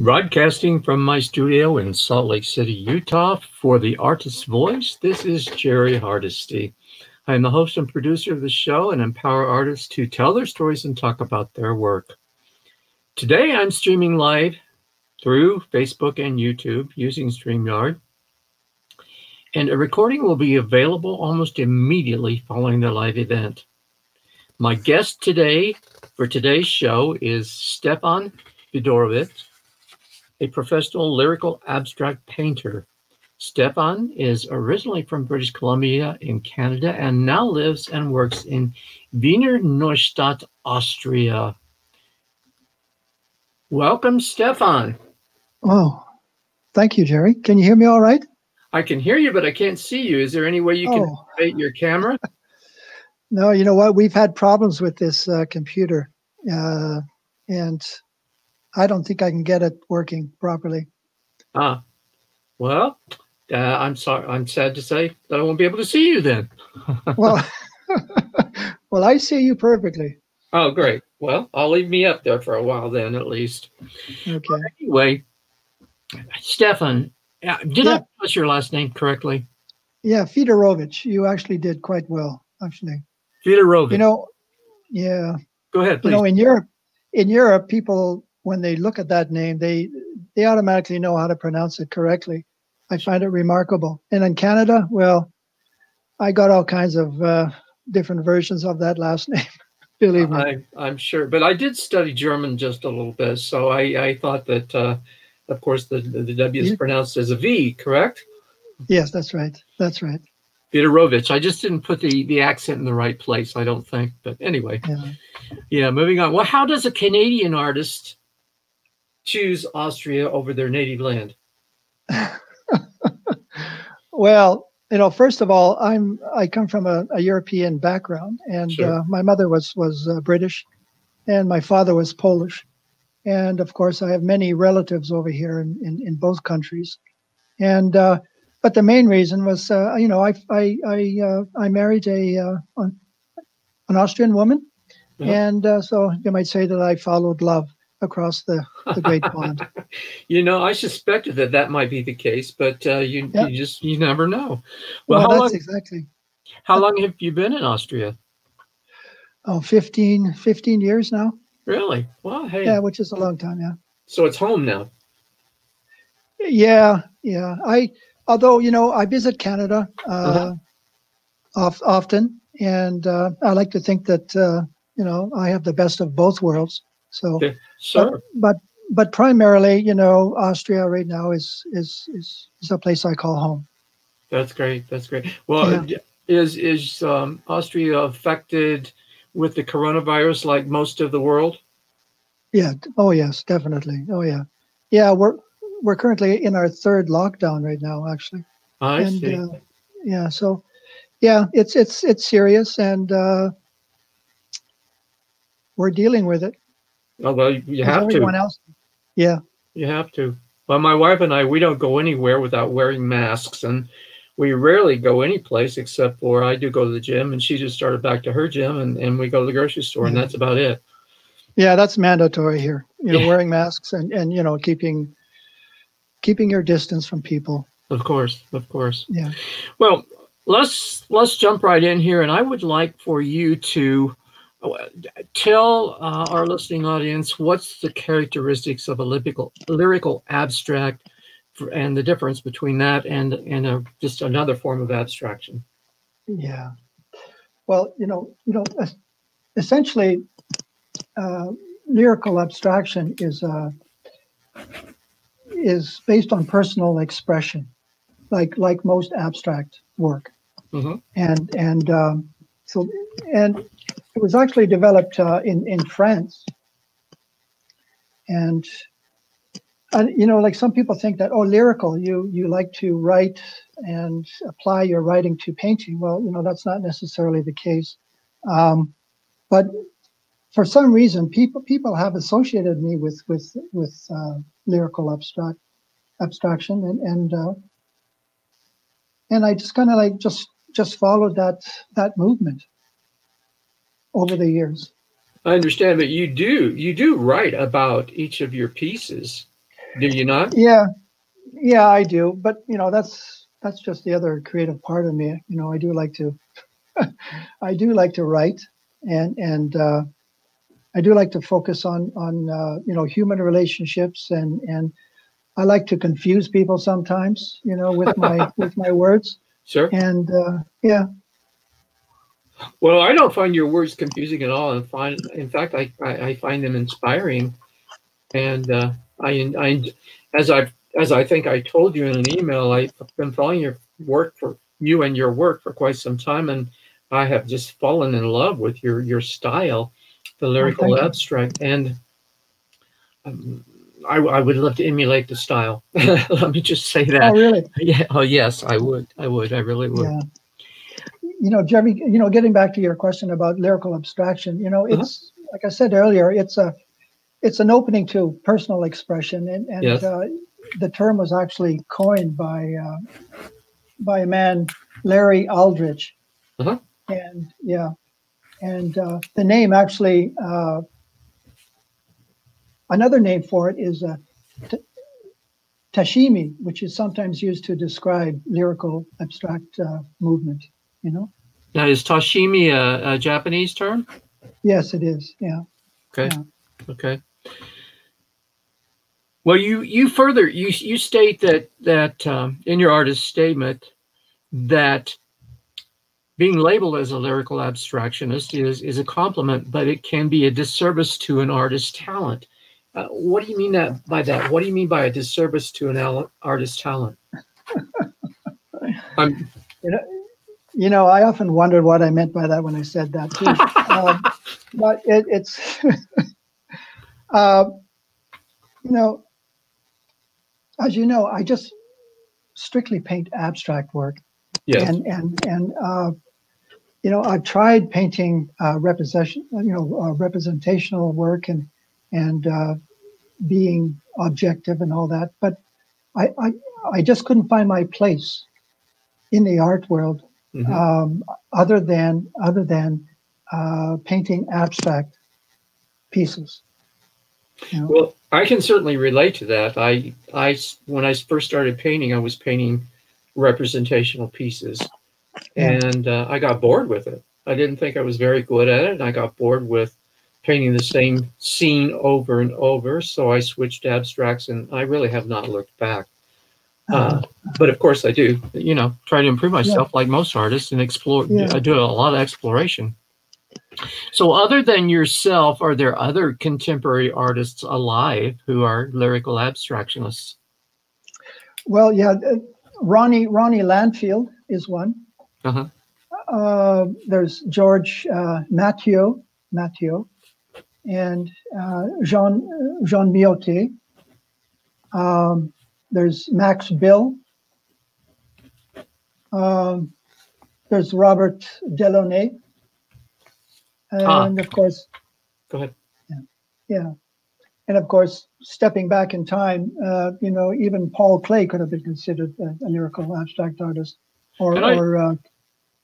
Broadcasting from my studio in Salt Lake City, Utah for the Artist's Voice, this is Jerry Hardesty. I am the host and producer of the show and empower artists to tell their stories and talk about their work. Today I'm streaming live through Facebook and YouTube using StreamYard, and a recording will be available almost immediately following the live event. My guest today for today's show is Stefan Fedorowicz, a professional lyrical abstract painter. Stefan is originally from British Columbia in Canada and now lives and works in Wiener Neustadt, Austria. Welcome, Stefan. Oh, thank you, Jerry. Can you hear me all right? I can hear you, but I can't see you. Is there any way you can activate your camera? No, you know what? We've had problems with this computer, and I don't think I can get it working properly. Well, I'm sorry. I'm sad to say that I won't be able to see you then. Well, well, I see you perfectly. Oh, great. Well, I'll leave me up there for a while then, at least. Okay. Anyway, Stefan, did I pronounce your last name correctly? Yeah, Fedorowicz. You actually did quite well, actually. Fedorowicz. You know, yeah. Go ahead, please. You know, in Europe, people, when they look at that name, they automatically know how to pronounce it correctly. I find it remarkable. And in Canada, well, I got all kinds of different versions of that last name. Believe me. I'm sure, but I did study German just a little bit, so I thought that, of course, the W is pronounced as a V, correct? Yes, that's right. That's right. Fedorowicz. I just didn't put the accent in the right place, I don't think. But anyway, yeah, moving on. Well, how does a Canadian artist choose Austria over their native land? Well, you know, first of all, I come from a European background, and my mother was British, and my father was Polish, and of course, I have many relatives over here in both countries, and but the main reason was, you know, I married an Austrian woman, and so you might say that I followed love across the great pond. You know, I suspected that might be the case, but you never know. Well, that's exactly. How long have you been in Austria? Oh, 15 years now. Really? Well, hey. Yeah, which is a long time, yeah. So it's home now. Yeah. Although, you know, I visit Canada often, and I like to think that, you know, I have the best of both worlds. So, sure. But primarily, you know, Austria right now is a place I call home. That's great. That's great. Well, is Austria affected with the coronavirus like most of the world? Yeah. Oh, yes, definitely. Oh, yeah. Yeah, we're currently in our third lockdown right now, actually. I see. Yeah. So, yeah, it's serious, and we're dealing with it. Oh, well, you have to. Everyone else. Yeah. You have to. Well, my wife and I, we don't go anywhere without wearing masks, and we rarely go any place except for I do go to the gym, and she just started back to her gym, and we go to the grocery store, and that's about it. Yeah, that's mandatory here. You know, wearing masks and you know, keeping your distance from people. Of course, of course. Yeah. Well, let's jump right in here, and I would like for you to tell our listening audience what's the characteristics of a lyrical abstract, and the difference between that and just another form of abstraction. Yeah. Well, you know, essentially, lyrical abstraction is based on personal expression, like most abstract work, and it was actually developed in France, and you know, like some people think that, oh, lyrical, you like to write and apply your writing to painting. Well, you know, that's not necessarily the case, but for some reason, people have associated me with lyrical abstraction, and I just kind of like just followed that movement over the years. I understand, but you do write about each of your pieces. Do you not? Yeah, yeah, I do. But that's just the other creative part of me. I do like to I do like to write, and I do like to focus on human relationships, and I like to confuse people sometimes, with my words. Sure. And yeah. Well, I don't find your words confusing at all. In fact, I find them inspiring. And as I think I told you in an email, I've been following your work for quite some time, and I have just fallen in love with your style, the Oh, lyrical thank you. abstract, and I would love to emulate the style. Let me just say that. Oh, really? Yeah. Oh, yes, I would. I really would. Yeah. Jeremy, getting back to your question about lyrical abstraction, it's like I said earlier, it's an opening to personal expression, and Yes. the term was actually coined by a man, Larry Aldrich. Uh-huh. And yeah, and the name actually, another name for it is tashimi, which is sometimes used to describe lyrical abstract movement. Now, is tashimi a Japanese term? Yes, it is. Yeah. Okay. Yeah. Okay. Well, you further you state that in your artist statement that being labeled as a lyrical abstractionist is a compliment, but it can be a disservice to an artist's talent. What do you mean by that? What do you mean by a disservice to an artist's talent? I often wondered what I meant by that when I said that too. But it's, as you know, I just strictly paint abstract work. Yes. And I've tried painting representational work and being objective and all that, but I just couldn't find my place in the art world, other than painting abstract pieces. Well, I can certainly relate to that. When I first started painting, I was painting representational pieces, and I got bored with it. I didn't think I was very good at it, and I got bored with painting the same scene over and over. So I switched to abstracts, and I really have not looked back. But of course, I do. Try to improve myself like most artists and explore. I do a lot of exploration. So, other than yourself, are there other contemporary artists alive who are lyrical abstractionists? Well, yeah, Ronnie Landfield is one. There's George Mathieu, and Jean Miotti. There's Max Bill. There's Robert Delaunay. And of course, go ahead. Yeah. And of course, stepping back in time, even Paul Klee could have been considered a lyrical abstract artist, or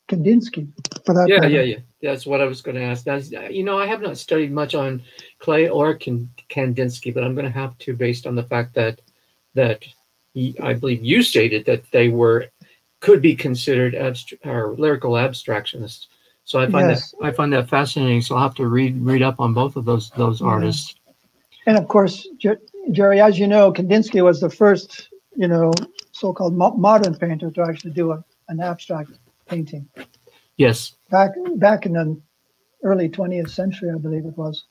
Kandinsky, for that matter. Yeah. That's what I was going to ask. I have not studied much on Klee or Kandinsky, but I'm going to have to, based on the fact that I believe you stated that they could be considered lyrical abstractionists. So I find that fascinating. So I'll have to read up on both of those artists. And of course, Jerry, as you know, Kandinsky was the first, so-called modern painter to actually do an abstract painting. Yes. Back in the early 20th century, I believe it was.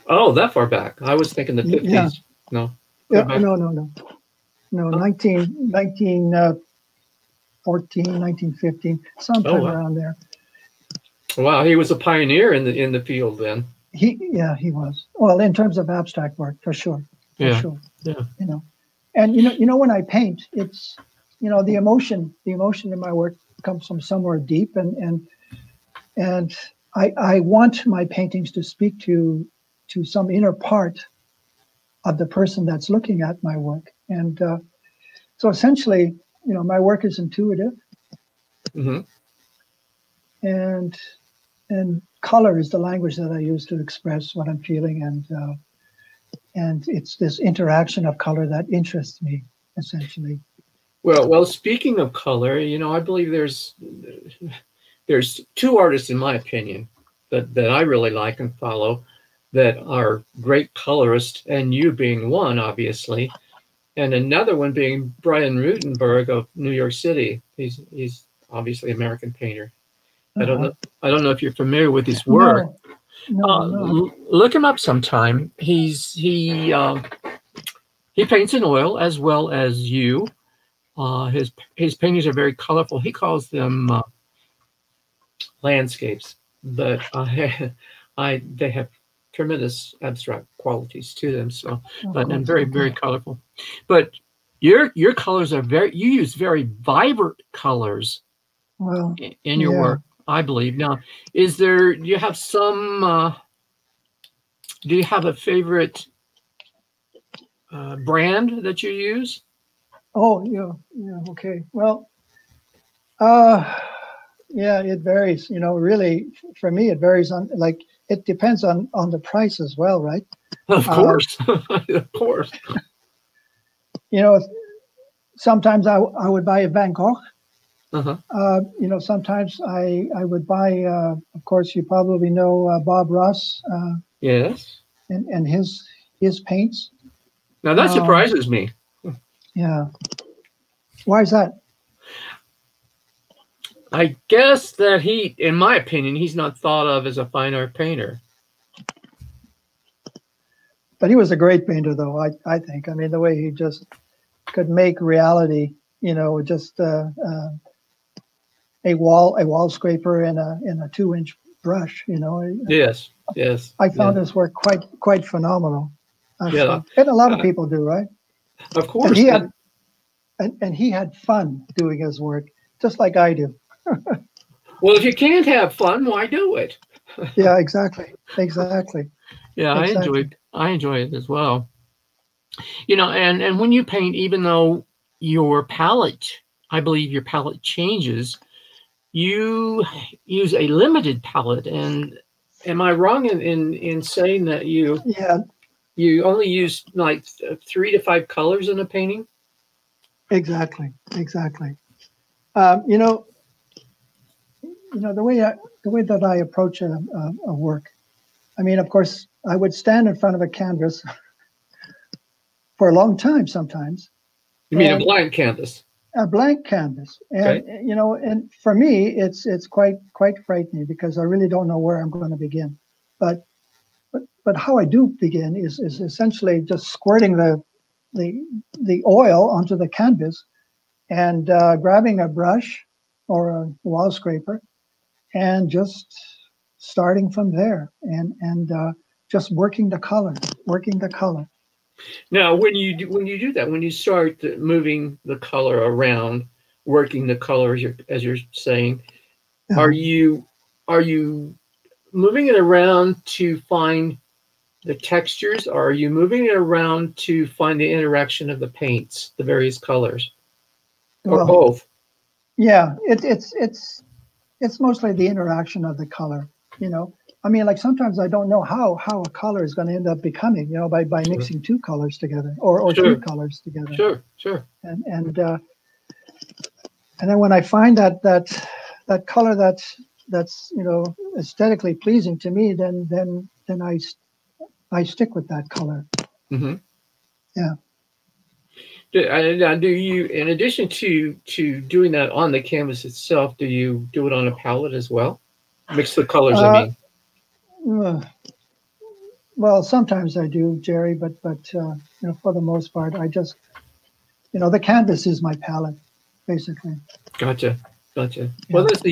Oh, that far back. I was thinking the 50s. Yeah. No. No, 1914, 1915, sometime around there. Wow, he was a pioneer in the field then. He was. Well, in terms of abstract work, for sure. Yeah. And when I paint, it's the emotion in my work comes from somewhere deep, and I want my paintings to speak to some inner part of the person that's looking at my work, and so essentially, my work is intuitive, and color is the language that I use to express what I'm feeling, and and it's this interaction of color that interests me, essentially. Well, speaking of color, I believe there's two artists, in my opinion, that I really like and follow that are great colorists, and you being one, obviously, and another one being Brian Rutenberg of New York City. He's obviously an American painter. I don't know if you're familiar with his work. No. Look him up sometime. He paints in oil as well as you. His paintings are very colorful. He calls them landscapes, but they have tremendous abstract qualities to them. So, and very, very colorful. But your colors are you use very vibrant colors in your work, I believe. Now, do you have do you have a favorite brand that you use? Oh, yeah, okay. Well, yeah, it varies. Really, for me, it varies it depends on the price as well, right? Of course, of course. Sometimes I would buy a Van Gogh. Sometimes I would buy, of course, you probably know Bob Ross. Yes. And his paints. Now that surprises me. Yeah. Why is that? I guess that in my opinion, he's not thought of as a fine art painter. But he was a great painter, though, I think. I mean, the way he just could make reality, just a wall scraper and a 2-inch brush, Yes. I found his work quite phenomenal. Yeah. And a lot of people do, right? Of course. And he had fun doing his work, just like I do. Well, if you can't have fun, why do it? Yeah, exactly. Yeah, exactly. I enjoy it as well. And when you paint, even though I believe your palette changes, you use a limited palette. And am I wrong in saying that you only use like 3 to 5 colors in a painting? Exactly. The way that I approach a work, I mean, of course, I would stand in front of a canvas for a long time sometimes. You mean a blank canvas? A blank canvas, and and for me, it's quite frightening because I really don't know where I'm going to begin. But how I do begin is essentially just squirting the oil onto the canvas and grabbing a brush or a wall scraper and just starting from there and just working the color. Now, when you do that, when you start moving the color around, working the color as you're saying, are you moving it around to find the textures, or are you moving it around to find the interaction of the paints, the various colors, or both? Yeah, it's mostly the interaction of the color. I mean, like sometimes I don't know how a color is going to end up becoming, by mixing 2 colors together or 3 colors together. Sure. And then when I find that color that's aesthetically pleasing to me, then I stick with that color. Mm-hmm. Yeah. Now, do you, in addition to doing that on the canvas itself, do you do it on a palette as well? Mix the colors, I mean. Well, sometimes I do, Jerry, but for the most part, I just, the canvas is my palette, basically. Gotcha. Yeah. Well, that's a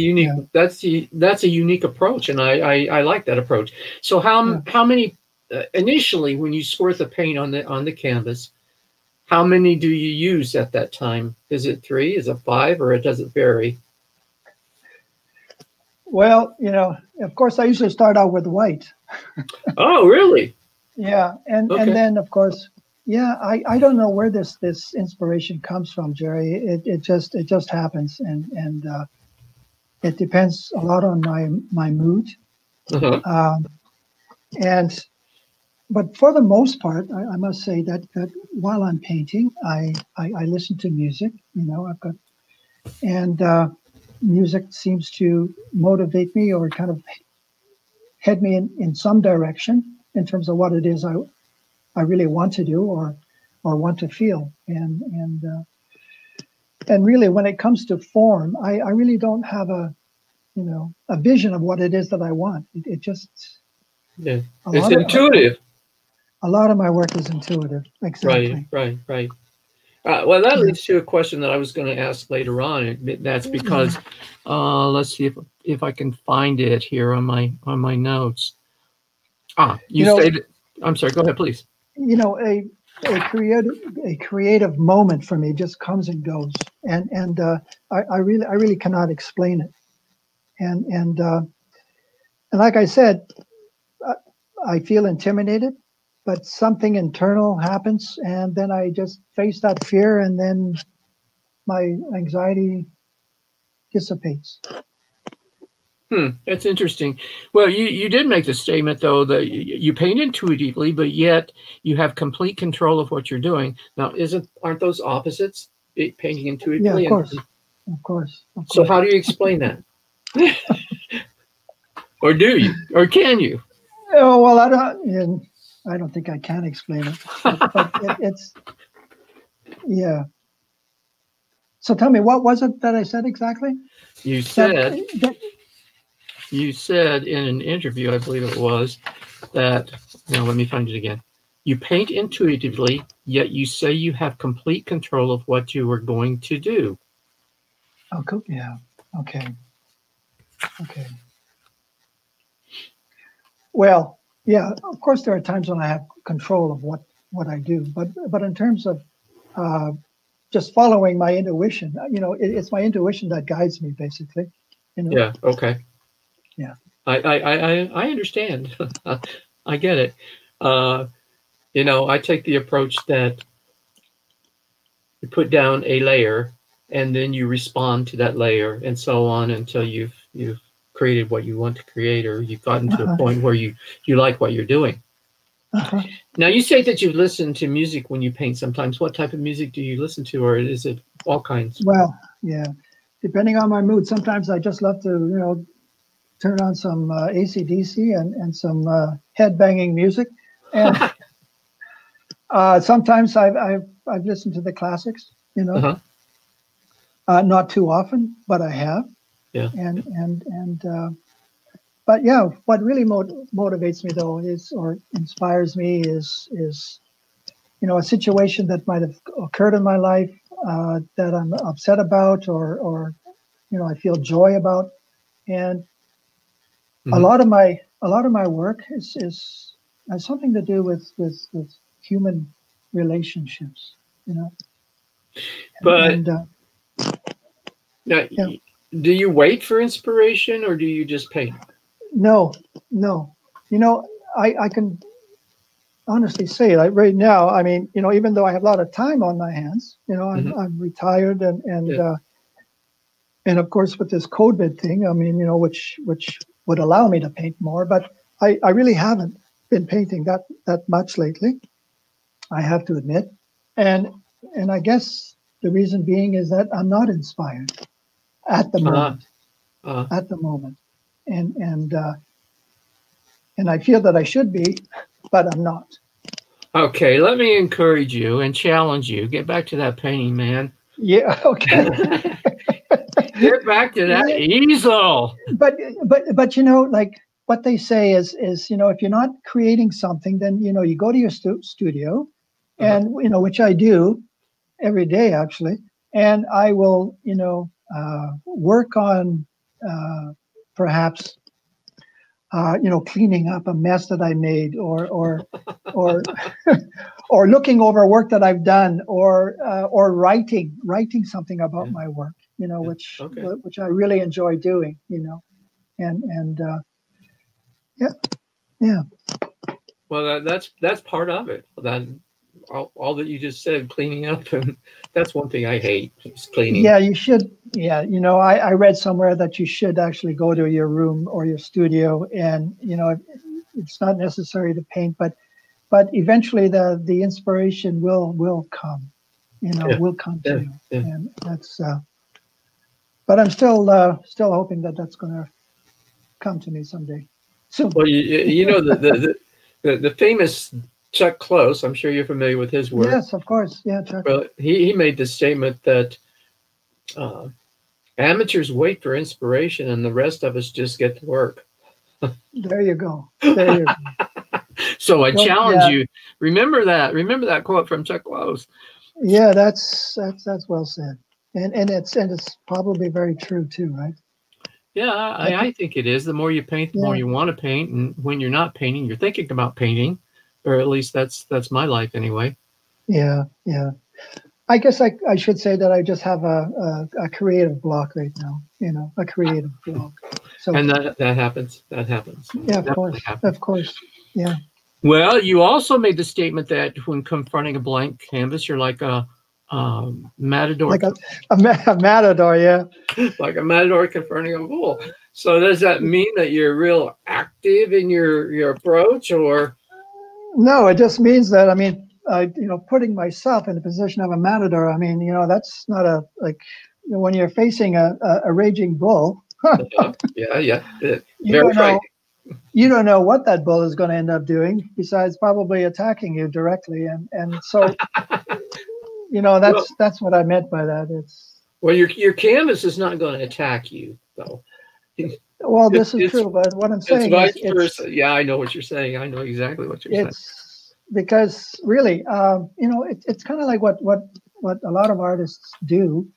unique approach, and I like that approach. So how many initially when you squirt the paint on the canvas, how many do you use at that time? Is it 3? Is it 5? Or does it vary? Well, of course, I usually start out with white. Oh, really? Yeah, and then of course, I don't know where this inspiration comes from, Jerry. It just happens, and it depends a lot on my mood. Uh-huh. And but for the most part, I must say that while I'm painting, I listen to music. You know, I've got and music seems to motivate me or kind of head me in some direction in terms of what it is I really want to do or want to feel. And really, when it comes to form, I really don't have a vision of what it is that I want. It just it's intuitive. A lot of my work is intuitive. Exactly. Right. Well, that leads to a question that I was going to ask later on. And that's because let's see if I can find it here on my notes. You stated. I'm sorry. Go ahead, please. You know, a creative moment for me just comes and goes, and I really cannot explain it. And like I said, I feel intimidated, but something internal happens, and then I just face that fear, and then my anxiety dissipates. That's interesting. Well, you did make the statement, though, that you paint intuitively, but yet you have complete control of what you're doing. Now, aren't those opposites? Painting intuitively? Yeah, of course. So how do you explain that? Or do you? Or can you? Oh, well, I don't think I can explain it. But it's yeah. So tell me, what was it that I said exactly? You said in an interview, I believe it was, that, let me find it again. You paint intuitively, yet you say you have complete control of what you are going to do. Oh, cool. Yeah. Okay. Well, yeah, of course there are times when I have control of what I do, but in terms of just following my intuition, it's my intuition that guides me, basically. Yeah. Okay. Yeah. I understand. I get it. I take the approach that you put down a layer and then you respond to that layer and so on until you've created what you want to create, or you've gotten to a point where you like what you're doing. Now, you say that you listen to music when you paint sometimes. What type of music do you listen to, or is it all kinds? Well, yeah, depending on my mood. Sometimes I just love to, turn on some AC/DC and some head-banging music. And sometimes I've listened to the classics, not too often, but I have. Yeah. But yeah, what really motivates me though or inspires me is a situation that might have occurred in my life that I'm upset about or I feel joy about, and a lot of my work has something to do with human relationships, But now, do you wait for inspiration, or do you just paint? No. I can honestly say, like right now, I mean, even though I have a lot of time on my hands, I'm retired and of course with this COVID thing, I mean, which would allow me to paint more, but I really haven't been painting that much lately, I have to admit. And I guess the reason being is that I'm not inspired at the moment. At the moment. And I feel that I should be, but I'm not. Okay, let me encourage you and challenge you. Get back to that painting, man. Yeah, okay. Get back to that easel. But like what they say is if you're not creating something, then you go to your studio, and which I do every day actually, and I will work on perhaps cleaning up a mess that I made, or or looking over work that I've done, or writing something about my work, which I really enjoy doing, and yeah. Well, that's part of it. That all that you just said, cleaning up, and that's one thing I hate, is cleaning. Yeah, you should. Yeah, I read somewhere that you should actually go to your room or your studio, and it's not necessary to paint, but but eventually the inspiration will come, will come to you, yeah. and that's. But I'm still hoping that that's going to come to me someday. Soon. Well, you know the famous Chuck Close. I'm sure you're familiar with his work. Yes, of course. Yeah, Chuck. Well, he made the statement that amateurs wait for inspiration, and the rest of us just get to work. There you go. There you go. So I challenge you. Remember that. Remember that quote from Chuck Close. Yeah, that's well said, and it's probably very true too, right? Yeah, I think it is. The more you paint, the more you want to paint, and when you're not painting, you're thinking about painting, or at least that's my life anyway. Yeah, yeah. I guess I should say that I just have a creative block right now. A creative block. So and that happens. That happens. Yeah, of course. Of course. Yeah. Well, you also made the statement that when confronting a blank canvas, you're like a matador. Like a matador, yeah. Like a matador confronting a bull. So does that mean that you're real active in your approach, or? No, it just means that, I mean, putting myself in the position of a matador, I mean, that's not when you're facing a raging bull. Yeah. You don't know what that bull is going to end up doing, besides probably attacking you directly, and so that's what I meant by that. It's your canvas is not going to attack you, though. Well, this is true, but what I'm saying is, yeah, I know what you're saying. I know exactly what you're saying. It's because really, it's kind of like what a lot of artists do,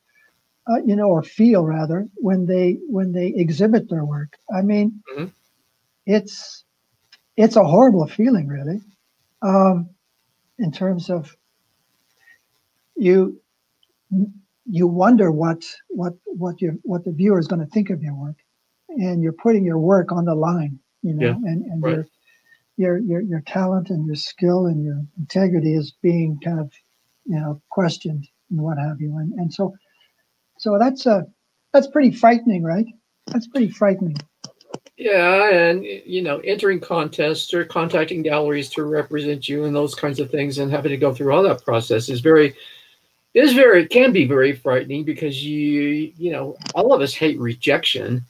or feel rather when they exhibit their work. I mean, it's a horrible feeling, really, in terms of you wonder what the viewer is going to think of your work, and you're putting your work on the line, and right. your talent and your skill and your integrity is being kind of questioned and what have you, and so that's pretty frightening, right? That's pretty frightening. Yeah, and entering contests or contacting galleries to represent you and those kinds of things, and having to go through all that process can be very frightening, because all of us hate rejection,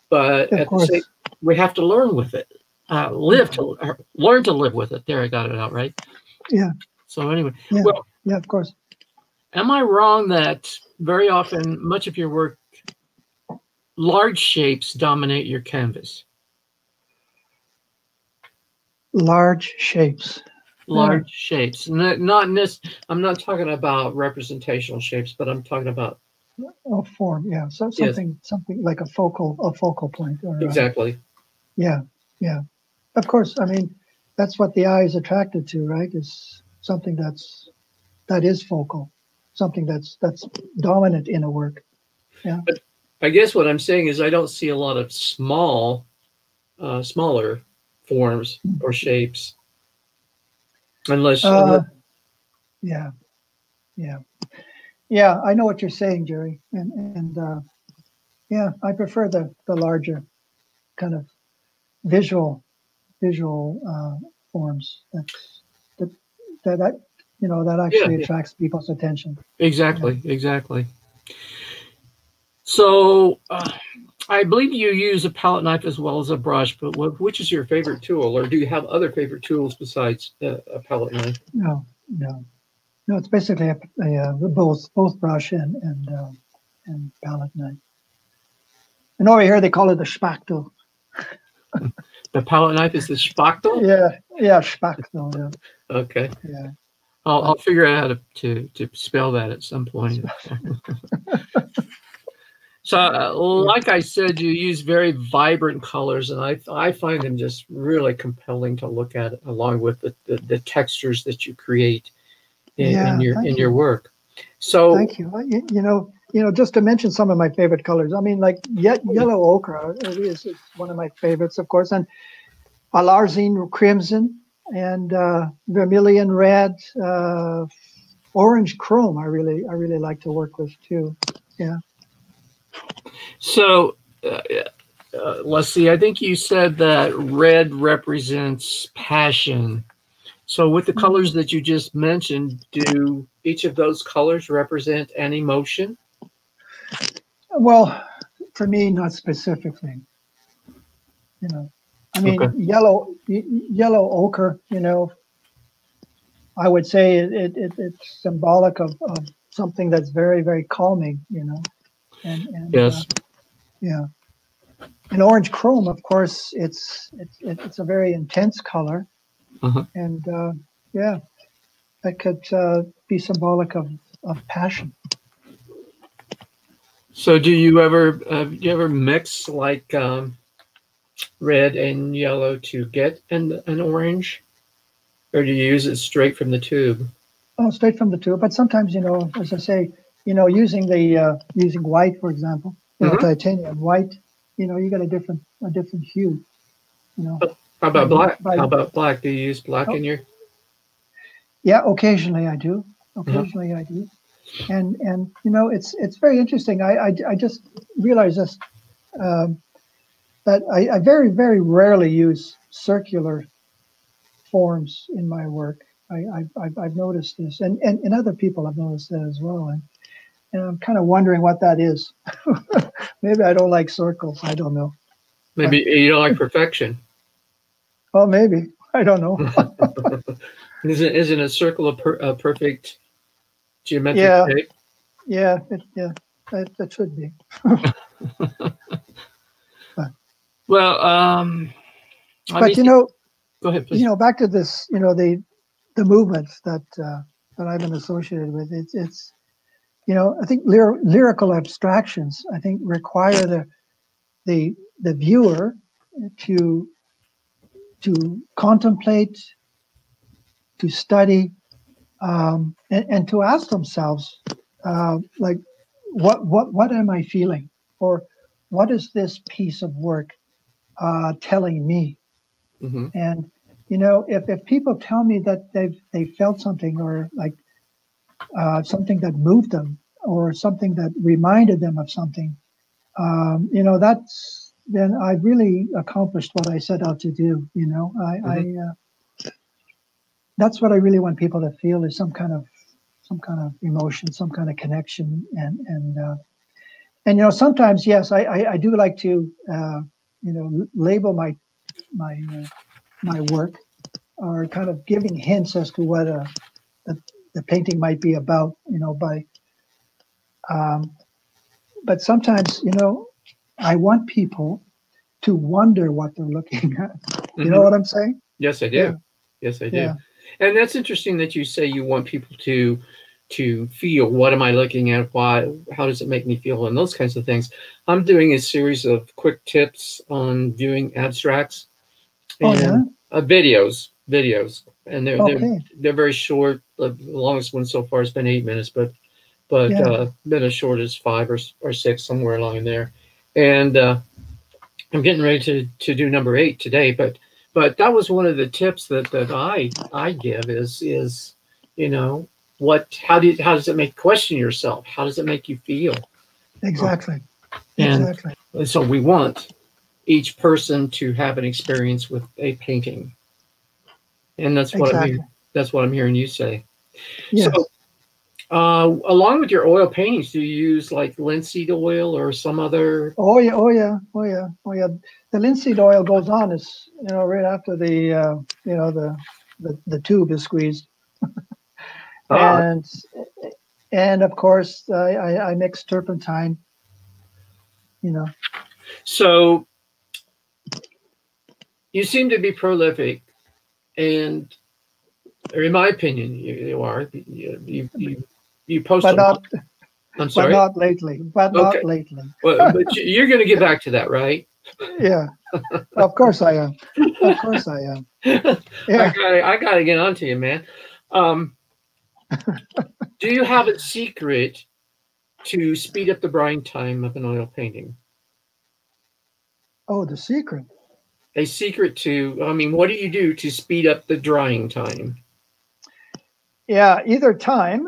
but at the same, we have to learn with it, learn to live with it. There, I got it out right. Yeah. So anyway, yeah, of course. Am I wrong that very often much of your work, large shapes dominate your canvas? Large shapes. Large shapes. I'm not talking about representational shapes, but I'm talking about form. Yeah. So something like a focal point. Exactly. Yeah. Of course. I mean, that's what the eye is attracted to, right? Is something that is focal, something that's dominant in a work. Yeah. But I guess what I'm saying is I don't see a lot of smaller forms or shapes, unless. Yeah. I know what you're saying, Jerry, and I prefer the larger kind of visual forms that actually attracts people's attention. Exactly. So I believe you use a palette knife as well as a brush, but which is your favorite tool, or do you have other favorite tools besides a palette knife? No. It's basically both brush and palette knife. And over here they call it the Spachtel. The palette knife is the Spachtel? Yeah, Spachtel. Yeah. Okay. Yeah. I'll figure out how to spell that at some point. So, like I said, you use very vibrant colors, and I find them just really compelling to look at, along with the textures that you create in your work. So, thank you. Just to mention some of my favorite colors. I mean, like yellow ochre is one of my favorites, of course, and Alarzine crimson and vermilion red, orange chrome. I really like to work with too. Yeah. So let's see. I think you said that red represents passion, So with the colors that you just mentioned, do each of those colors represent an emotion? Well, for me, not specifically. You know, I mean, Okay. yellow ochre. I would say it's symbolic of something that's very, very calming. And Yes. yeah. And orange chrome, of course, it's a very intense color, Uh-huh. and yeah, that could be symbolic of passion. So do you ever mix like red and yellow to get an orange, or do you use it straight from the tube? Oh, straight from the tube. But sometimes, as I say, using white, for example, Hmm. titanium white, you get a different hue. How By about black? by How about black? Do you use black oh, in your? yeah, occasionally I do. Uh-huh. Occasionally I do. And it's very interesting. I just realized this, um, that I very, very rarely use circular forms in my work. I've noticed this, and other people have noticed that as well. And I'm kind of wondering what that is. Maybe I don't like circles. I don't know. But Maybe you don't like perfection. oh, maybe I don't know. Isn't a circle a perfect geometric Yeah, shape? yeah, that should be. But Well, let me but see. Go ahead, please. back to this. The movements that I've been associated with. It's I think lyrical abstractions, I think, require the viewer to contemplate, to study, and to ask themselves, like, what am I feeling, or what is this piece of work telling me? Hmm. And if people tell me that they felt something, or like something that moved them, or something that reminded them of something, that's then I've really accomplished what I set out to do. Hmm. That's what I really want people to feel, is some kind of emotion, some kind of connection, and sometimes, yes, I do like to label my work, or kind of giving hints as to what the painting might be about, by um, but sometimes, I want people to wonder what they're looking at. You know Hmm. what I'm saying? Yes, I Yeah, do. Yes, I do. yeah, And that's interesting that you say you want people to feel, what am I looking at? Why? How does it make me feel? And those kinds of things. I'm doing a series of quick tips on viewing abstracts oh yeah, and videos, and okay, they're very short. The longest one so far has been 8 minutes, but yeah, been as short as five or six, somewhere along in there. And I'm getting ready to do number 8 today, but that was one of the tips that I give is you know how does it make question yourself? How does it make you feel? exactly, And exactly, so we want each person to have an experience with a painting, and exactly. that's what I'm hearing you say. So Yes. along with your oil paintings, do you use like linseed oil or some other? Oh yeah, oh yeah, oh yeah, oh yeah. The linseed oil goes on, is right after the tube is squeezed, Ah, and of course I mix turpentine. You know. so you seem to be prolific, and or in my opinion, you are. You post a but lot. not I'm but sorry. not lately. But Okay. not lately. Well, but you're going to get back to that, right? Yeah, of course I am. Of course I am. Yeah. I gotta get on to you, man. Um, do you have a secret to speed up the drying time of an oil painting? Oh, the secret. A secret to, I mean, what do you do to speed up the drying time? Yeah, either time.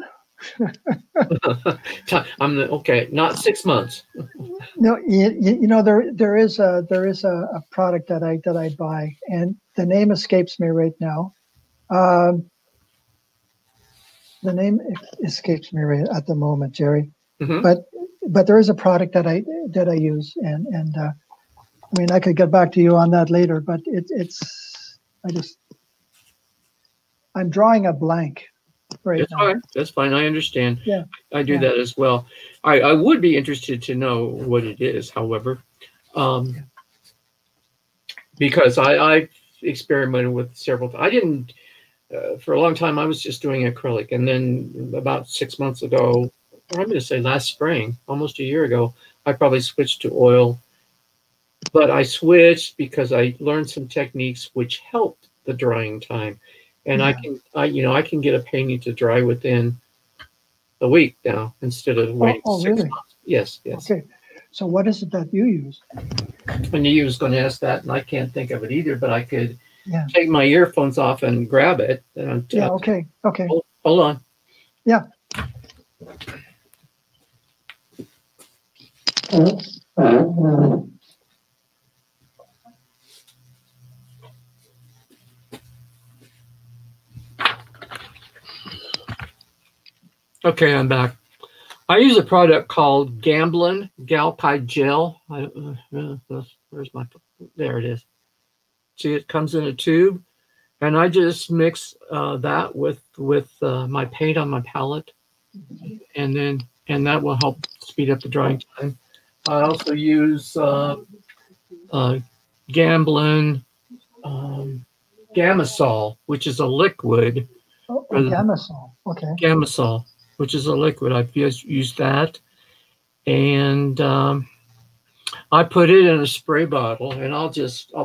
Okay, not 6 months. No, there is a product that I buy, and the name escapes me right now. Um, the name escapes me right at the moment, Jerry. Mm-hmm. But there is a product that I use, and I mean, I could get back to you on that later. But I'm drawing a blank right That's now. fine. That's fine. I understand. Yeah, I do that as well. I would be interested to know what it is, however, because I've experimented with several. I didn't for a long time. I was just doing acrylic, and then about 6 months ago, or I'm going to say last spring, almost a year ago, I probably switched to oil. But I switched because I learned some techniques which helped the drying time, and I can get a painting to dry within a week now instead of waiting 6 really? months. Yes, yes. Okay. So what is it that you use? I knew you was going to ask that, and I can't think of it either. But I could take my earphones off and grab it. And okay. Okay. Hold on. Yeah. Okay, I'm back. I use a product called Gamblin Galpide Gel. Where's my? There it is. See, it comes in a tube, and I just mix that with my paint on my palette, and that will help speed up the drying time. I also use Gamblin Gamasol, which is a liquid. Oh, Gamasol. Okay. Gamasol, which is a liquid. I've used that, and I put it in a spray bottle, and I'll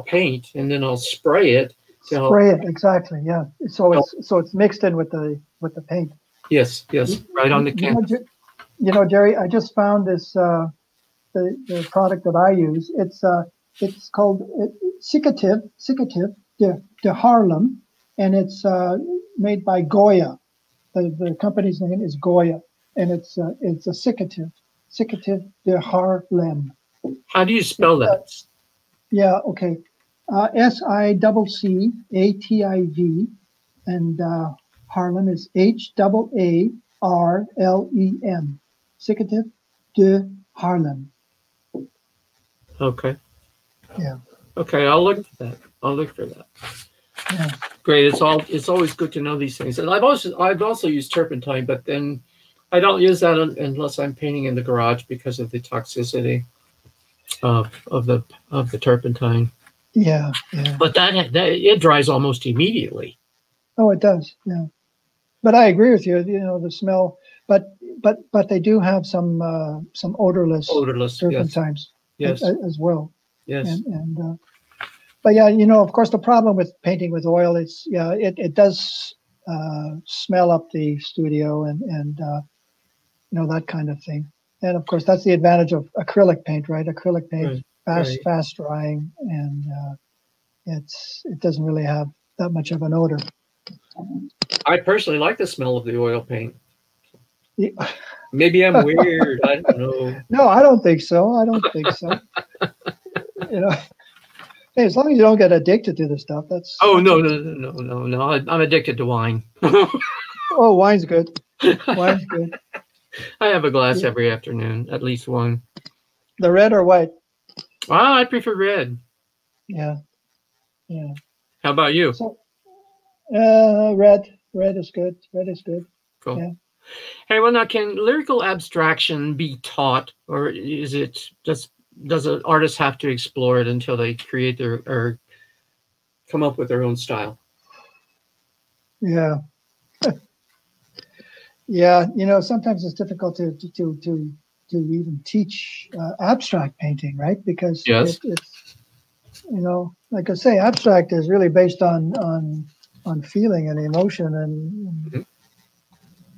paint, and then I'll spray it. Spray it, exactly. Yeah. So it's mixed in with the paint. Yes, right on the canvas. You know, Jerry, I just found this the product that I use. It's called Cicative de Harlem, and it's made by Goya. The company's name is Goya, and it's a Cicative de Harlem. How do you spell that? Yeah, okay. SICCATIV, and Harlem is HAARLEM. Cicative de Harlem. Okay. Yeah. Okay, I'll look for that. Yeah. Great. It's always good to know these things. And I've also used turpentine, but then I don't use that unless I'm painting in the garage because of the toxicity of the turpentine. Yeah. But that it dries almost immediately. Oh, it does. Yeah. But I agree with you. You know, the smell. But they do have some odorless turpentines. Yes. As well. Yes. But yeah, you know, of course, the problem with painting with oil is, it does smell up the studio and you know, that kind of thing. And of course, that's the advantage of acrylic paint, right? Acrylic paint, fast drying, and it doesn't really have that much of an odor. I personally like the smell of the oil paint. Yeah. Maybe I'm weird. I don't know. No, I don't think so. You know, hey, as long as you don't get addicted to the stuff, that's. Oh, no. I'm addicted to wine. Oh, wine's good. Wine's good. I have a glass every afternoon, at least one. The red or white? I prefer red. Yeah. How about you? So, red. Red is good. Cool. Yeah. Hey, well, now, can lyrical abstraction be taught, or is it does an artist have to explore it until they create or come up with their own style? Yeah. Yeah, you know, sometimes it's difficult to even teach abstract painting, right? Because it's, you know, like I say, abstract is really based on feeling and emotion,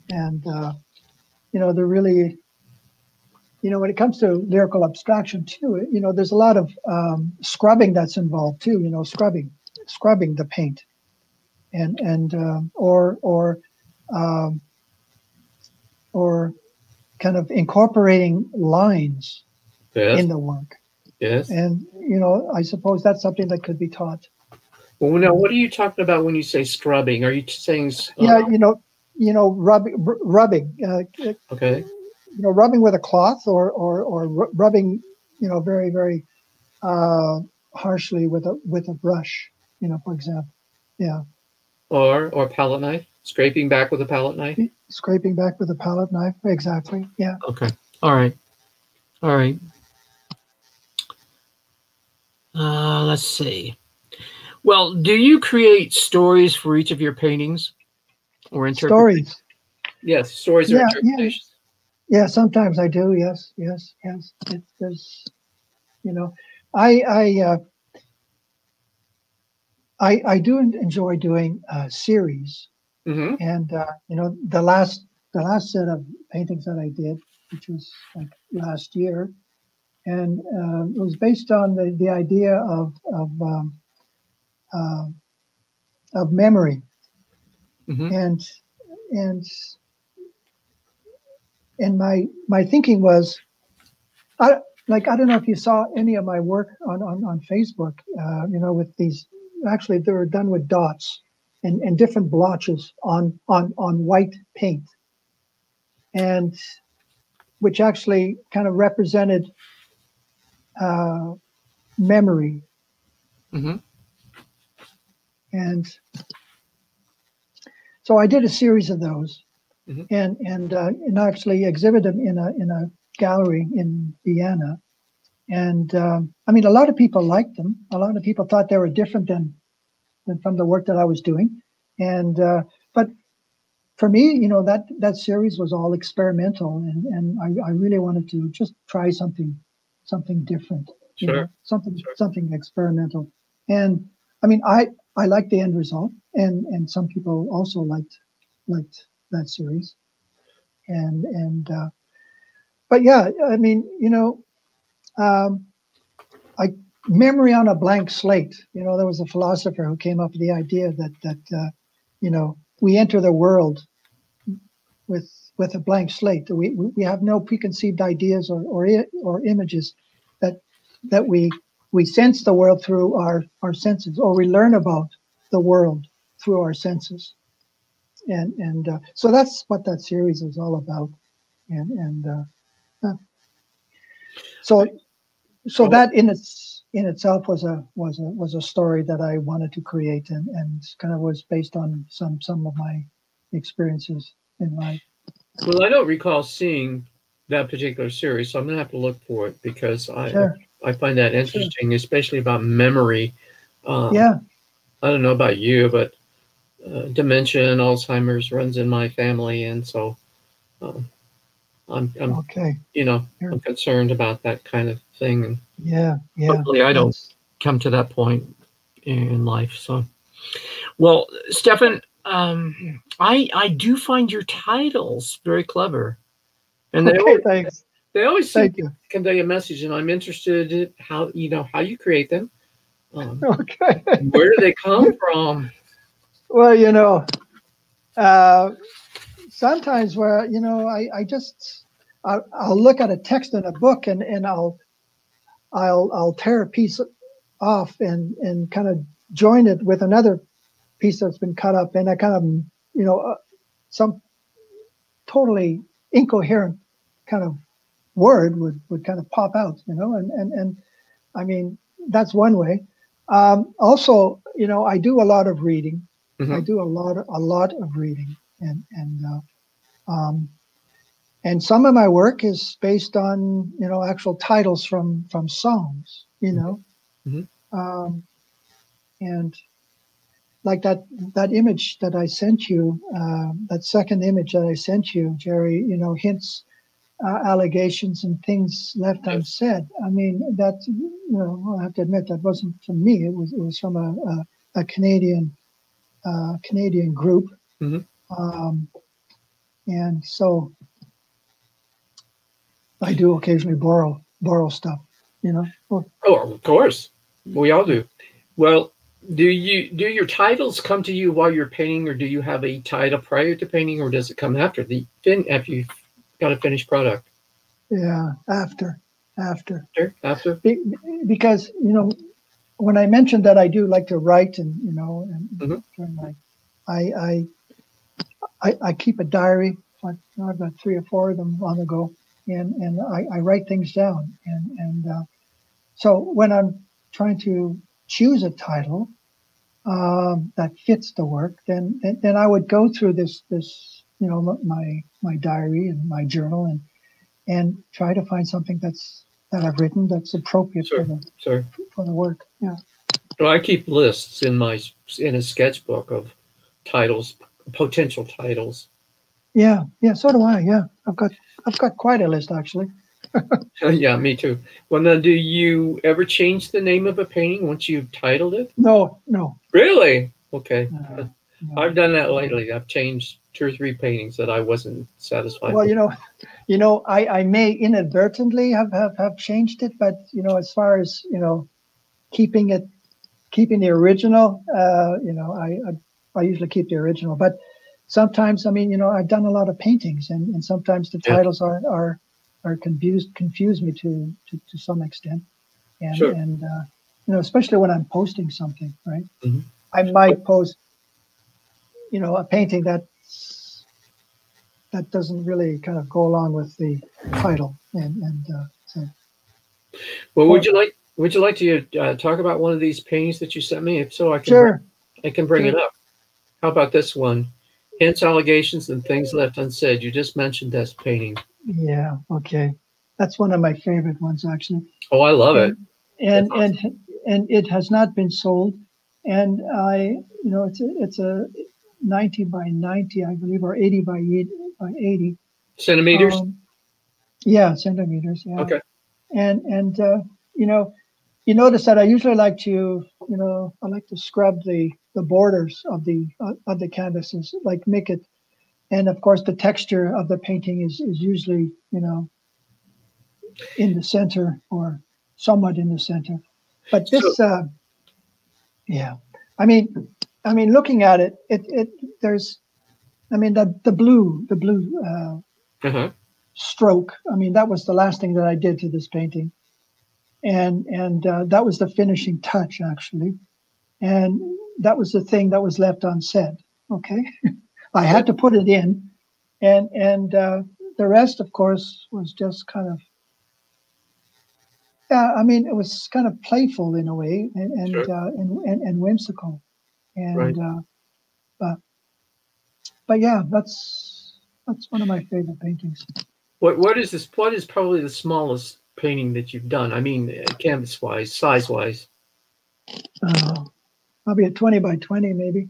and you know, they're really, you know, when it comes to lyrical abstraction too, you know, there's a lot of scrubbing that's involved too. You know, scrubbing the paint, or kind of incorporating lines in the work. Yes. And, you know, I suppose that's something that could be taught. Well, now, what are you talking about when you say scrubbing? Are you saying? Yeah, rubbing. Okay. Rubbing with a cloth, or rubbing, very very harshly with a brush. For example. Yeah. Or palette knife, scraping back with a palette knife. Scraping back with a palette knife. Exactly. Yeah. Okay. All right. All right. Let's see. Well, do you create stories for each of your paintings or interpretations? Stories. Yes, stories or Yeah. Yeah. interpretations. Yeah. Sometimes I do. Yes. Yes. Yes. There's, I I uh, I do enjoy doing series, Mm-hmm. and the last set of paintings that I did, which was like last year, and it was based on the idea uh, of memory, Mm-hmm. and and and my thinking was, I don't know if you saw any of my work on Facebook, with these, actually they were done with dots and different blotches on white paint, and which actually kind of represented uh, memory. Mm-hmm. And so I did a series of those, Mm-hmm. and actually exhibited them in a gallery in Vienna. And I mean, a lot of people liked them. A lot of people thought they were different than from the work that I was doing. And but for me, that series was all experimental, and I really wanted to just try something different, Sure. Sure. something experimental. And I mean, I liked the end result, and some people also liked that series. And but yeah, I mean, um, I memory on a blank slate. There was a philosopher who came up with the idea that we enter the world with a blank slate. We have no preconceived ideas or images that we sense the world through our senses, or we learn about the world through our senses. And so that's what that series is all about. And so so Well, that in itself was a story that I wanted to create, and kind of was based on some of my experiences in life. well, I don't recall seeing that particular series, so I'm gonna have to look for it because Sure, I find that sure. interesting, especially about memory. Um, Yeah, I don't know about you, but dementia and Alzheimer's runs in my family, and so um, I'm okay. I'm Here. concerned about that kind of thing, and Yeah, yeah. hopefully I don't That's come to that point in life. So, well, Stefan, I do find your titles very clever, and okay. Thanks. they always seem Thank to you. convey a message, and I'm interested in how you create them. Um, Okay. where do they come from? Well, uh, sometimes where I just I'll look at a text in a book, and I'll tear a piece off and kind of join it with another piece that's been cut up, and I kind of some totally incoherent kind of word would kind of pop out, and I mean, that's one way. Also, I do a lot of reading. I Hmm. do a lot of reading, um, and some of my work is based on actual titles from songs, Hmm. um, and like that image that I sent you, that second image that I sent you, Jerry, hints, allegations, and things left Yes. unsaid. I mean, I have to admit that wasn't from me. It was from a Canadian group, Hmm. um, and so I do occasionally borrow stuff. Well, Oh, of course, we all do. Well, do your titles come to you while you're painting, or do you have a title prior to painting, or does it come after you've got a finished product? yeah, after, After? Be- because when I mentioned that I do like to write, and Mhm. I keep a diary. Like, I've got 3 or 4 of them on the go, and I write things down. So when I'm trying to choose a title that fits the work, then I would go through this my diary and my journal, and try to find something that I've written that's appropriate Sure, sure. for the work. Yeah. Well, I keep lists in a sketchbook of titles, potential titles. Yeah, yeah, so do I. Yeah, I've got quite a list actually. Yeah, me too. Well, now, do you ever change the name of a painting once you've titled it? No, no, Really? Okay. no. I've done that lately. I've changed 2 or 3 paintings that I wasn't satisfied Well, with. I may inadvertently have changed it, but as far as keeping keeping the original, I usually keep the original. But sometimes, I mean, I've done a lot of paintings, and sometimes the Yeah, titles are confuse me to some extent, sure. and especially when I'm posting something, right? Mhm. I might post a painting that doesn't really kind of go along with the title, and so Well, or would you like to talk about one of these paintings that you sent me? If so, sure, I can bring it sure, up. How about this one? Hints, allegations, and things left unsaid. You just mentioned this painting. yeah, okay, that's one of my favorite ones actually, Oh, I love it. and That's and awesome. and and it has not been sold, and it's a 90 by 90, I believe, or 80 by 80. Centimeters? Um, yeah, centimeters, yeah, Okay. and you know you notice that I usually like to, I like to scrub the borders of the canvases, like make it, and of course the texture of the painting is usually, in the center or somewhat in the center. But So, this, yeah, I mean, looking at it, there's, I mean, the blue uh-huh. stroke. I mean, that was the last thing that I did to this painting, and that was the finishing touch actually. And that was the thing that was left unsaid. Okay, I Okay. had to put it in, and the rest, of course, was just kind of. Yeah, I mean, it was kind of playful in a way, Sure. and whimsical, and Right. but yeah, that's one of my favorite paintings. What is this? What is probably the smallest painting that you've done? I mean, canvas wise, size wise. Uh, Probably a 20 by 20, maybe,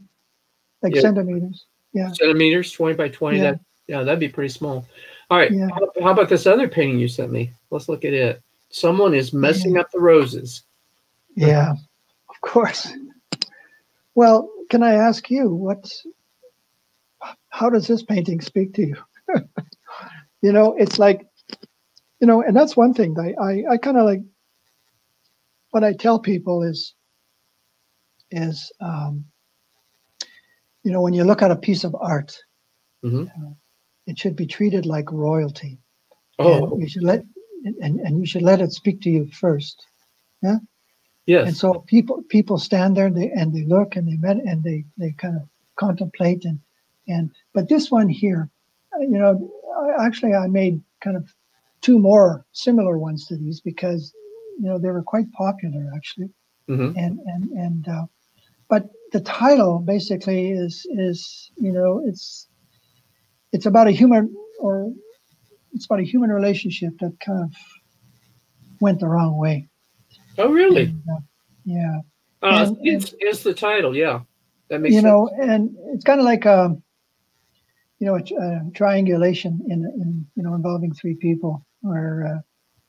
like Yeah, centimeters. Yeah, centimeters, 20 by 20. yeah, That yeah, that'd be pretty small. All right. yeah, How about this other painting you sent me? Let's look at it. Someone is yeah, messing up the roses. yeah. Of course. Well, can I ask you how does this painting speak to you? It's like, and that's one thing that I kind of like. What I tell people is when you look at a piece of art, Hmm. it should be treated like royalty, and Oh, you should and you should let it speak to you first. Yeah. And yes. so people stand there, and they look, and they kind of contemplate, and but this one here, actually I made kind of 2 more similar ones to these, because they were quite popular actually, Hmm. and but the title basically is it's about a human, or it's about a human relationship that kind of went the wrong way, Oh, really? and yeah, and It's the title. Yeah, that makes sense. and it's kind of like a triangulation involving 3 people, where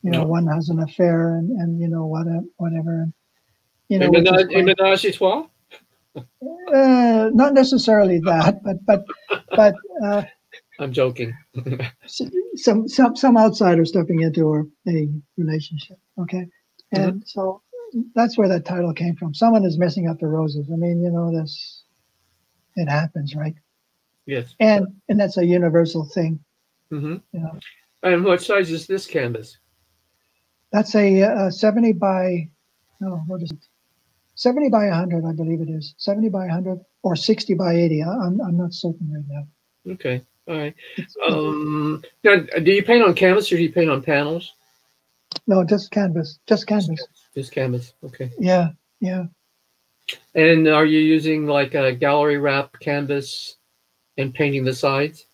No. one has an affair, and whatever, and Et which is et quite, ménage et toi? not necessarily that, but I'm joking. some outsider stepping into a relationship. Okay, Hmm. and so that's where that title came from. Someone is messing up the roses. I mean, this, it happens, right? Yes. And that's a universal thing. Hmm. You know, And what size is this canvas? that's a 70 by, no, what is it? 70 by 100, I believe it is. 70 by 100 or 60 by 80. I'm not certain right now. Okay. All right. Yeah. Now, do you paint on canvas or do you paint on panels? No, just canvas. Just canvas. Just canvas. Okay. Yeah. Yeah. And are you using like a gallery wrap canvas and painting the sides?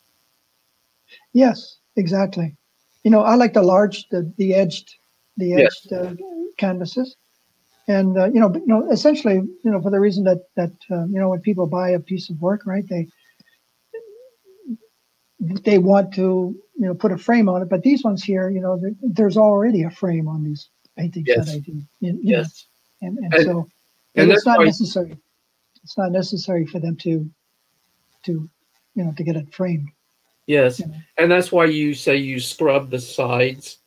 Yes, exactly. You know, I like the large, the edged, Yes. canvases. And essentially, for the reason that when people buy a piece of work, right, they want to put a frame on it. But these ones here, there's already a frame on these paintings that I do. Yes. And so it's not necessary. It's not necessary for them to get it framed. Yes, and that's why you say you scrub the sides.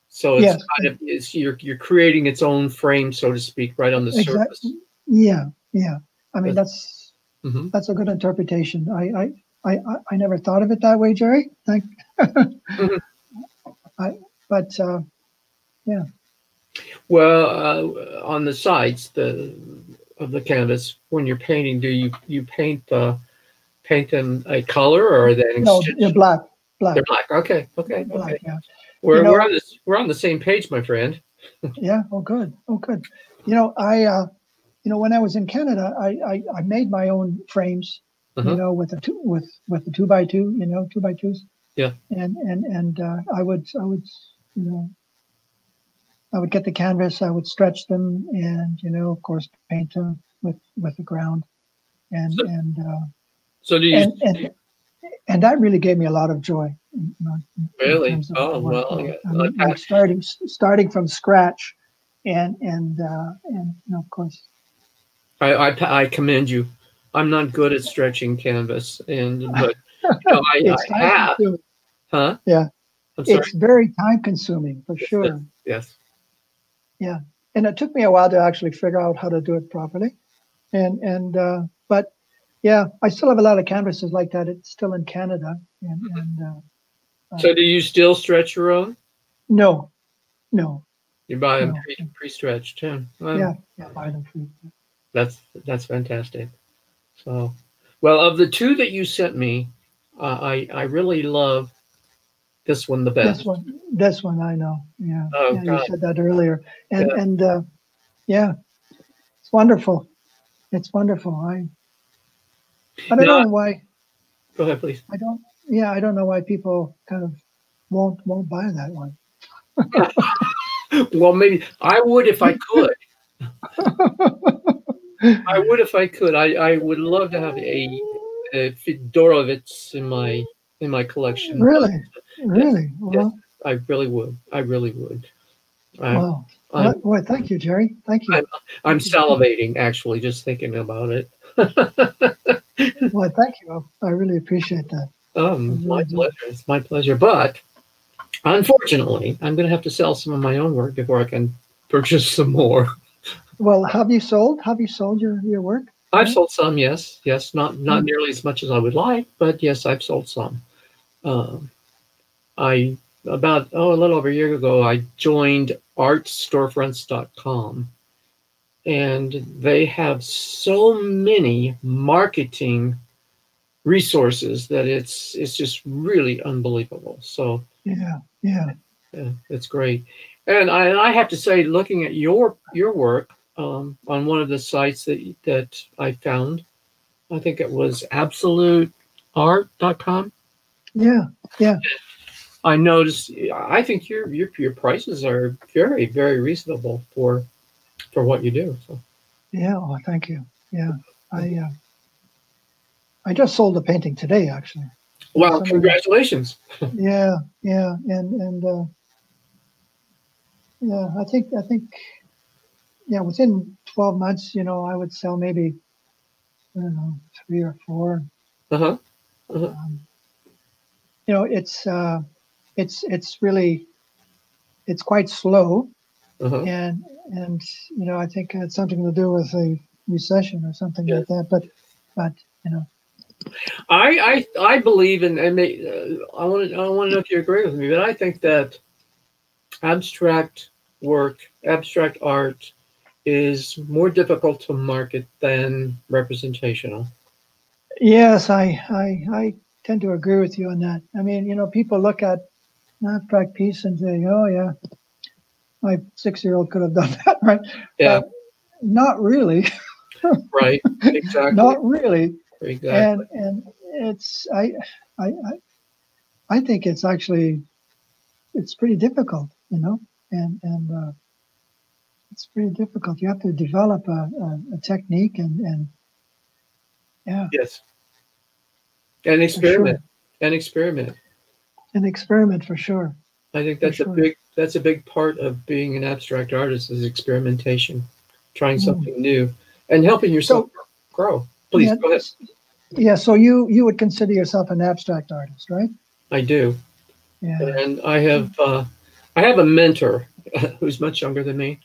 So it's you're creating its own frame, so to speak, right on the surface. Yeah, yeah. I mean, that's a good interpretation. I never thought of it that way, Jerry. Yeah. Well, on the sides of the canvas, when you're painting, do you paint them a color or are they no? They're black. They're black. Okay. Black, yeah. We're on the same page, my friend. Yeah. Oh, good. When I was in Canada, I made my own frames. With the 2x2, 2x2s. Yeah. And I would get the canvas, I would stretch them, and of course paint them with the ground, and that really gave me a lot of joy. Really? Oh well. Starting from scratch, and of course. I commend you. I'm not good at stretching canvas, but I have. Huh? Yeah. It's very time consuming for sure. Yes. Yeah, and it took me a while to actually figure out how to do it properly, but yeah, I still have a lot of canvases like that. It's still in Canada, so do you still stretch your own? No. You buy them pre-stretched too. Yeah, buy them free. That's fantastic. So, well, of the two that you sent me, I really love this one the best. This one I know. Yeah. Oh, yeah, you said that earlier, and it's wonderful. It's wonderful. I don't know why. Go ahead, please. I don't know why people kind of won't buy that one. Well, maybe I would if I could. I would if I could. I would love to have a Fedorowicz in my collection. Really? Yes, Well, I really would. Wow. Well, thank you, Jerry. Thank you. I'm salivating actually just thinking about it. Well, thank you. I really appreciate that. My pleasure. It's my pleasure. But unfortunately, I'm going to have to sell some of my own work before I can purchase some more. Well, have you sold your work? I've sold some, yes, not nearly as much as I would like, but yes, I've sold some. A little over a year ago, I joined artstorefronts.com, and they have so many marketing resources that it's just really unbelievable. So yeah, it's great. And I have to say, looking at your work on one of the sites that I found, I think it was absoluteart.com. Yeah. I noticed. I think your prices are very, very reasonable for what you do. So. Yeah. Oh, thank you. Yeah. I just sold a painting today, actually. Wow! Congratulations. Yeah, and I think within 12 months, I would sell maybe, I don't know, 3 or 4. It's really, it's quite slow, and I think it had something to do with a recession or something like that. But I believe in, and I want to know if you agree with me, but I think that abstract art is more difficult to market than representational. Yes, I tend to agree with you on that. I mean, people look at an abstract piece and say, oh, yeah, my 6-year-old could have done that, right? Yeah. But not really. Right. Exactly. Not really. Exactly. And it's I I think it's actually it's pretty difficult, and it's pretty difficult. You have to develop a technique and yeah, Yes. And for sure. experiment. And experiment. An experiment for sure. I think For that's sure. a big part of being an abstract artist is experimentation, trying Mm. something new, and helping yourself grow. Please Yeah, go ahead. yeah. So you would consider yourself an abstract artist, right? I do, Yeah. and I have a mentor who's much younger than me,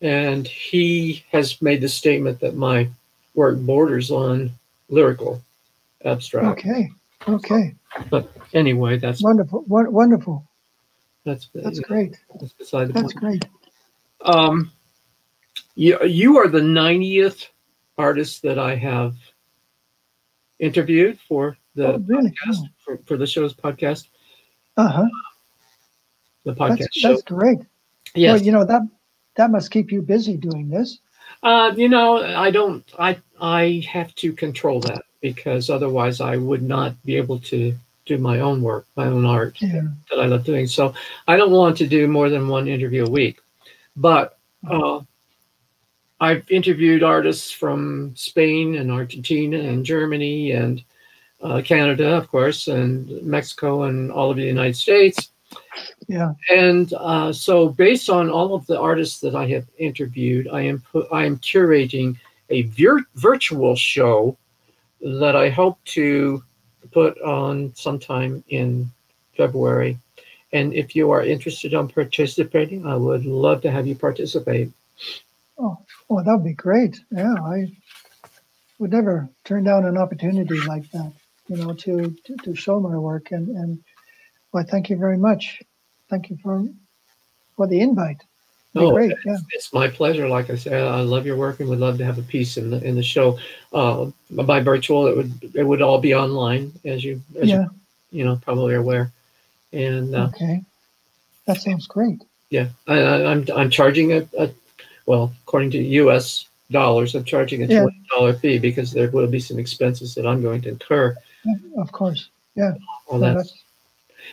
and he has made the statement that my work borders on lyrical abstract. Okay. Okay. But anyway, that's Wonderful. Wonderful. that's Great. that's beside the That's point. great. You are the 90th artist that I have interviewed for the Really? podcast, for the show's podcast. Uh-huh. The podcast show. That's great. Yes. Well, that must keep you busy doing this. I don't. I have to control that because otherwise I would not be able to do my own work, my own art that I love doing. So I don't want to do more than one interview a week. But I've interviewed artists from Spain and Argentina and Germany and Canada, of course, and Mexico and all of the United States. Yeah. And so based on all of the artists that I have interviewed, I am curating a virtual show that I hope to put on sometime in February. And if you are interested in participating, I would love to have you participate. Oh, that would be great. Yeah, I would never turn down an opportunity like that, to show my work. And well, thank you very much. Thank you for the invite. It'd be great. Yeah. It's my pleasure. Like I said, I love your work and would love to have a piece in the show. By virtual, it would all be online, as you probably are aware. And okay, that sounds great. Yeah, I'm charging well, according to U.S. dollars, I'm charging a $20 fee because there will be some expenses that I'm going to incur. Yeah, of course. Yeah.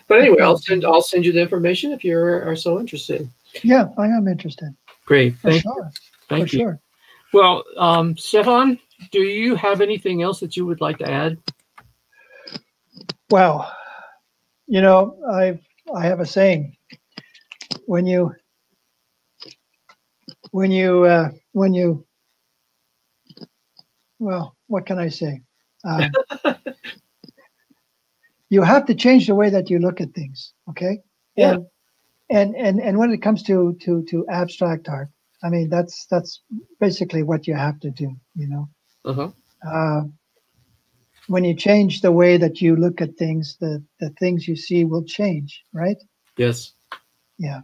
But anyway, I'll send you the information if you are so interested. Yeah, I am interested. Great. Thank you. Thank you. Sure. Well, Stefan, do you have anything else that you would like to add? Well, I have a saying. When you well, what can I say? You have to change the way that you look at things. Okay. Yeah. And when it comes to abstract art, I mean, that's basically what you have to do, Uh-huh. When you change the way that you look at things, the things you see will change, right? Yes. Yeah.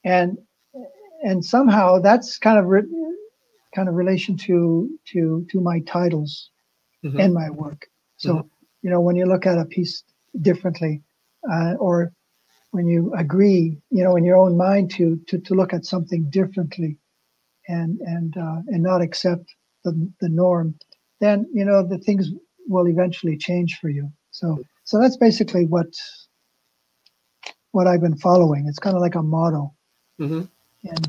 And somehow that's kind of relation to my titles and my work. So, when you look at a piece differently, or when you agree, in your own mind to look at something differently and not accept the norm, then, the things will eventually change for you. So that's basically what I've been following. It's kind of like a motto. Mm-hmm. And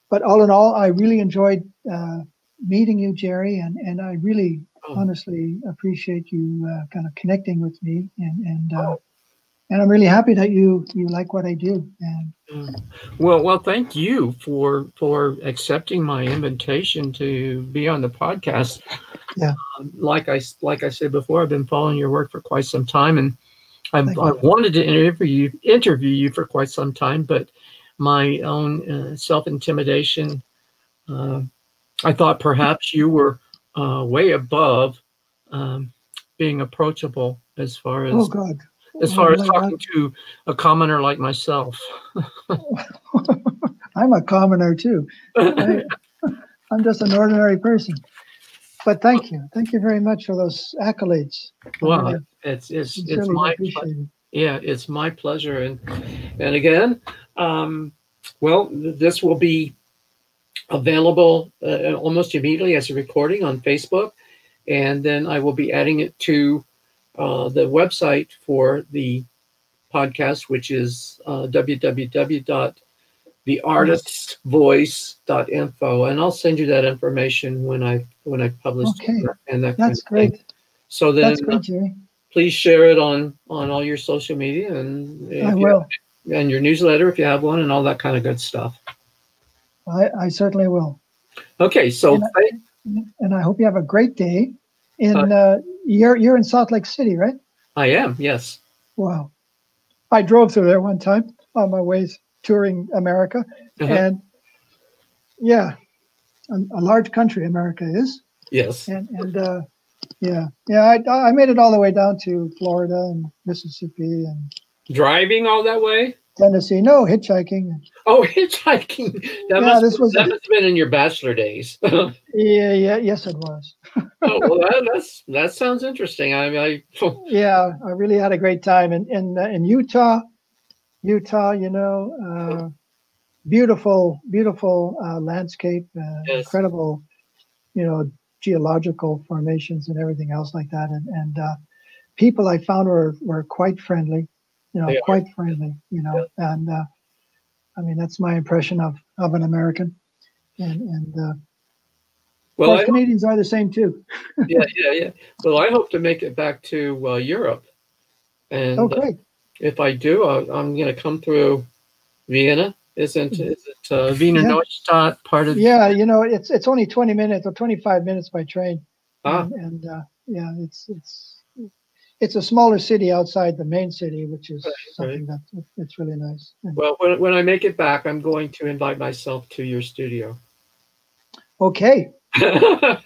but all in all, I really enjoyed meeting you, Jerry, and I really honestly appreciate you kind of connecting with me, and I'm really happy that you like what I do. And well, thank you for accepting my invitation to be on the podcast. Yeah, like I said before, I've been following your work for quite some time, and I've wanted to interview you for quite some time, but my own self-intimidation. I thought perhaps you were way above being approachable as far as talking to a commoner like myself. I'm a commoner too. I'm just an ordinary person. But thank you very much for those accolades. Well, Really, it's sincerely my appreciate it. yeah, it's my pleasure. And again, well, this will be available almost immediately as a recording on Facebook, and then I will be adding it to the website for the podcast, which is www.theartistvoice.info, and I'll send you that information when I publish Okay, it and that kind that's of thing. great. So then, That's great, Jerry. please share it on all your social media and I will. And your newsletter if you have one, and all that kind of good stuff. I certainly will. Okay, so And I hope you have a great day. You're in Salt Lake City, right? I am, yes. Wow. I drove through there one time on my way touring America. And yeah, a large country America is. Yes. And yeah, I made it all the way down to Florida and Mississippi and driving all that way. Tennessee. No, hitchhiking. Oh, hitchhiking. That must have been in your bachelor days. Yes, it was. Oh, well, that sounds interesting. Yeah, I really had a great time in Utah. Utah, beautiful landscape, yes. Incredible, geological formations and everything else like that. And people I found were quite friendly, quite friendly, Yeah. And I mean, that's my impression of an American. And well, of course, Canadians are the same too. Yeah. Well, I hope to make it back to Europe. And oh, great. If I do, I'm going to come through Vienna. Is it Wiener Neustadt part of? Yeah, it's only 20 minutes or 25 minutes by train. And yeah, it's a smaller city outside the main city, which is something it's really nice. Well, when I make it back, I'm going to invite myself to your studio. Okay. And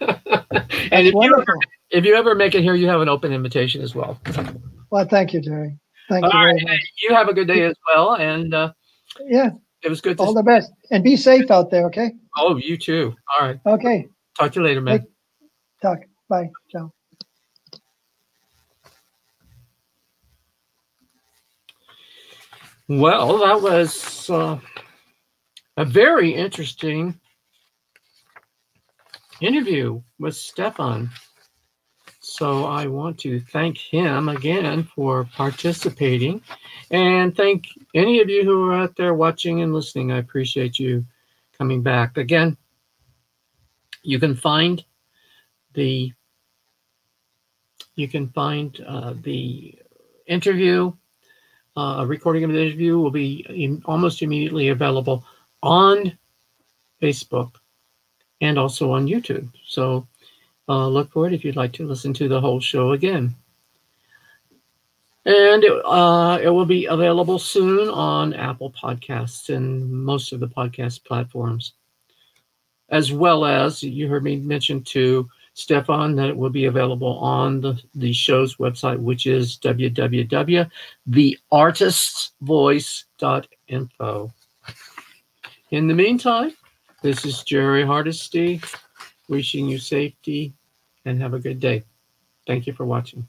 if you ever make it here, you have an open invitation as well. Well, thank you, Jerry. Thank you very much. You have a good day as well. And yeah, it was good. All the best. And be safe out there, okay? Oh, you too. All right. Okay. Talk to you later, man. Bye. Ciao. Well, that was a very interesting interview with Stefan. So I want to thank him again for participating, and thank any of you who are out there watching and listening. I appreciate you coming back. Again, you can find the interview. A recording of the interview will be almost immediately available on Facebook and also on YouTube. So look for it if you'd like to listen to the whole show again. And it will be available soon on Apple Podcasts and most of the podcast platforms. As well as, you heard me mention to Stefan that it will be available on the show's website, which is www.theartistsvoice.info. In the meantime, this is Jerry Hardesty wishing you safety and have a good day. Thank you for watching.